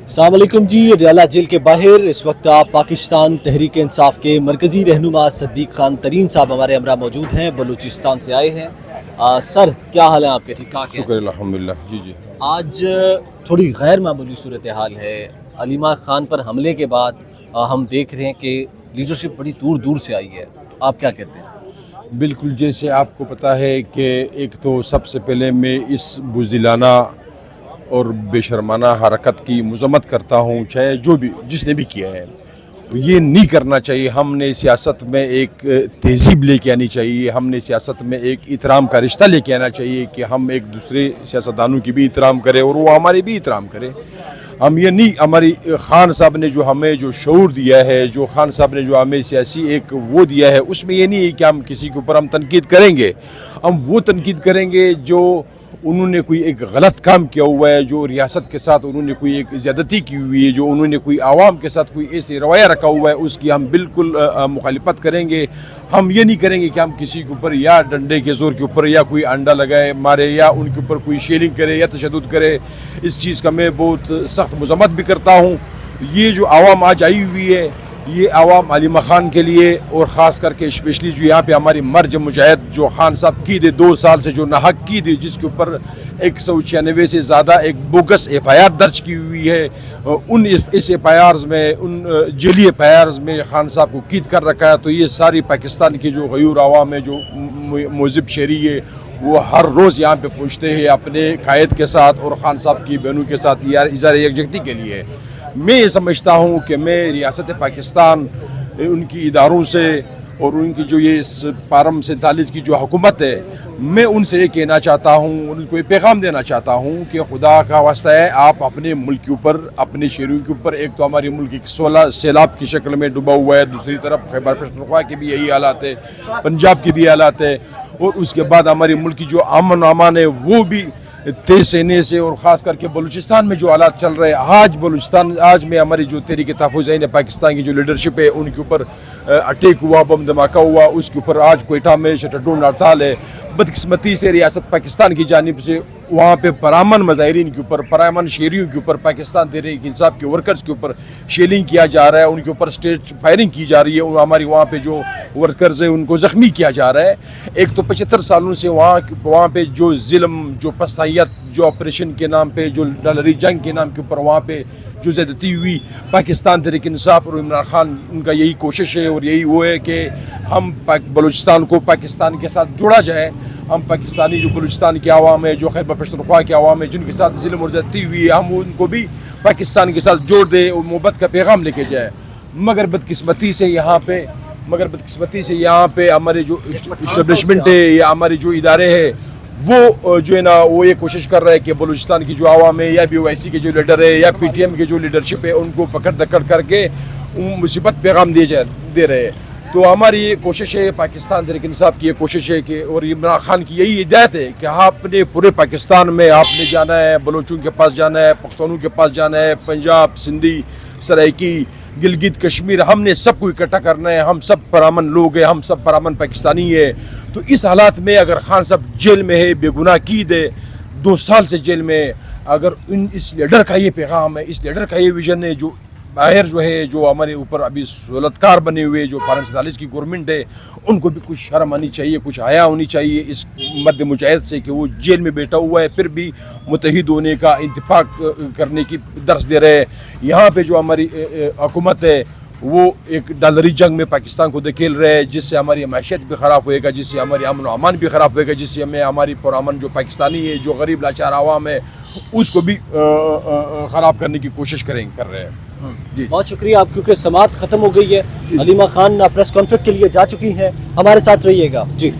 अस्सलाम वालेकुम जी। अडयाला जेल के बाहर इस वक्त आप पाकिस्तान तहरीक इंसाफ के मरकज़ी रहनुमा सद्दीक़ खान तरीन साहब हमारे हमरा मौजूद हैं, बलूचिस्तान से आए हैं। सर क्या हाल है आपके? ठीक ठाक है? शुक्र अल्हम्दुलिल्लाह। जी जी। आज थोड़ी गैर मामूली सूरत हाल है। अलीमा खान पर हमले के बाद हम देख रहे हैं कि लीडरशिप बड़ी दूर दूर से आई है, तो आप क्या कहते हैं? बिल्कुल, जैसे आपको पता है कि एक तो सबसे पहले मैं इस बुज़दिलाना और बेशर्माना हरकत की मज़म्मत करता हूँ, चाहे जो भी जिसने भी किया है। ये नहीं करना चाहिए। हमने सियासत में एक तहज़ीब लेके आनी चाहिए, हमने सियासत में एक इहतराम का रिश्ता लेके आना चाहिए कि हम एक दूसरे सियासतदानों की भी इहतराम करें और वो हमारे भी इहतराम करें। हम ये नहीं, हमारी खान साहब ने जो हमें जो शऊर दिया है, जो खान साहब ने जो हमें सियासी एक वो दिया है, उसमें ये नहीं है कि हम किसी के ऊपर हम तनकीद करेंगे। हम वो तनकीद करेंगे जो उन्होंने कोई एक गलत काम किया हुआ है, जो रियासत के साथ उन्होंने कोई एक ज़्यादती की हुई है, जो उन्होंने कोई आवाम के साथ कोई ऐसे रवैया रखा हुआ है, उसकी हम बिल्कुल मुखालिफत करेंगे। हम ये नहीं करेंगे कि हम किसी के ऊपर या डंडे के ज़ोर के ऊपर या कोई अंडा लगाए मारे या उनके ऊपर कोई शेलिंग करे या तशद्दुद करे। इस चीज़ का मैं बहुत सख्त मज़म्मत भी करता हूँ। ये जो आवाम आज आई हुई है, ये आवाम अलीमा खान के लिए और ख़ास करके स्पेशली जो यहाँ पे हमारी मर्ज मुजाहिद जो खान साहब की दे 2 साल से जो नाहक की दे, जिसके ऊपर 196 से ज़्यादा एक बोगस FIR दर्ज की हुई है, उन इस FIRs में, उन जेली FIRs में खान साहब को कीद कर रखा है। तो ये सारी पाकिस्तान की जो गयूर आवाम है, जो मुज़िब शहरी है, वो हर रोज़ यहाँ पे पहुँचते हैं अपने कायद के साथ और खान साहब की बहनों के साथ इज़हार यकजहती के लिए। मैं ये समझता हूँ कि मैं रियासत पाकिस्तान उनकी इदारों से और उनकी जो ये पारम 47 की जो हुकूमत है, मैं उनसे ये कहना चाहता हूँ, उनको ये पैगाम देना चाहता हूँ कि खुदा का वास्ता है, आप अपने मुल्क के ऊपर, अपने शहरों के ऊपर, एक तो हमारी मुल्क एक 16 सैलाब की शक्ल में डूबा हुआ है, दूसरी तरफ खैबर पख्तूनख्वा के भी यही हालात है, पंजाब के भी हालात है, और उसके बाद हमारी मुल्क की जो अमन अमान है वो भी तेज सेने से, और ख़ास करके बलूचिस्तान में जो हालात चल रहे हैं आज में हमारी जो तहरीक तहफ़्फ़ुज़ पाकिस्तान की जो लीडरशिप है, उनके ऊपर अटैक हुआ, बम धमाका हुआ, उसके ऊपर आज कोयटा में शटरडोन हड़ताल है। बदकिस्मती से रियासत पाकिस्तान की जानिब से वहाँ पे परामन मज़ाहिरीन के ऊपर, परामन शहरियों के ऊपर, पाकिस्तान तहरीक इंसाफ के वर्कर्स के ऊपर शेलिंग किया जा रहा है, उनके ऊपर स्टेज फायरिंग की जा रही है, और हमारी वहाँ पे जो वर्कर्स हैं उनको ज़ख्मी किया जा रहा है। एक तो 75 सालों से वहाँ पे जो ज़ुल्म, जो पस्तायत, जो ऑपरेशन के नाम पे, जो डलरी जंग के नाम के ऊपर वहाँ पे जो ज़्यादती हुई, पाकिस्तान तहरीक इंसाफ और इमरान खान, उनका यही कोशिश है और यही वो है कि हम बलूचिस्तान को पाकिस्तान के साथ जोड़ा जाए। हम पाकिस्तानी जो बलूचिस्तान की आवाम है, जो खैबर पख्तूनख्वा की आवाम है, जिनके साथ ज़ुल्म और ज़्यादती हुई है, हम उनको भी पाकिस्तान के साथ जोड़ दें और मोहब्बत का पैगाम लेके जाए। मगर बदकिस्मती से यहाँ पे हमारे जो इस्टेब्लिशमेंट है या हमारे जो इदारे हैं, वो जो है ना, वो ये कोशिश कर रहा है कि बलूचिस्तान की जो आवाम है या BOIC के जो लीडर है या PTM के जो लीडरशिप है, उनको पकड़ दकड़ करके मुसीबत पैगाम दे रहे हैं। तो हमारी ये कोशिश है, पाकिस्तान तहरीक इंसाफ की ये कोशिश है कि, और इमरान खान की यही हिदायत है कि आपने पूरे पाकिस्तान में आपने जाना है, बलोचों के पास जाना है, पख्तूनों के पास जाना है, पंजाब, सिंधी, सराइकी, गिलगित कश्मीर, हमने सबको इकट्ठा करना है। हम सब परामन लोग हैं, हम सब परामन पाकिस्तानी है। तो इस हालात में अगर खान साहब जेल में है, बेगुनाह कीद है, 2 साल से जेल में, अगर इस लीडर का ये पैगाम है, इस लीडर का ये विजन है, जो बाहर जो है, जो हमारे ऊपर अभी सहूलतकार बने हुए जो पारम 47 की गवर्नमेंट है, उनको भी कुछ शर्म आनी चाहिए, कुछ हया होनी चाहिए इस मर्द मुजाहिद से कि वो जेल में बैठा हुआ है, फिर भी मुत्तहिद होने का इंतफाक करने की दर्स दे रहे हैं। यहाँ पे जो हमारी हुकूमत है, वो एक डॉलरी जंग में पाकिस्तान को धकेल रहे हैं, जिससे हमारी मैशियत भी ख़राब होएगा, जिससे हमारी अमन व अमान भी ख़राब होएगा, जिससे हमें हमारी पुरअमन जो पाकिस्तानी है, जो गरीब लाचार आवाम है, उसको भी ख़राब करने की कोशिश कर रहे हैं। जी बहुत शुक्रिया आप, क्योंकि समाअत ख़त्म हो गई है। अलीमा खान प्रेस कॉन्फ्रेंस के लिए जा चुकी हैं, हमारे साथ रहिएगा। जी।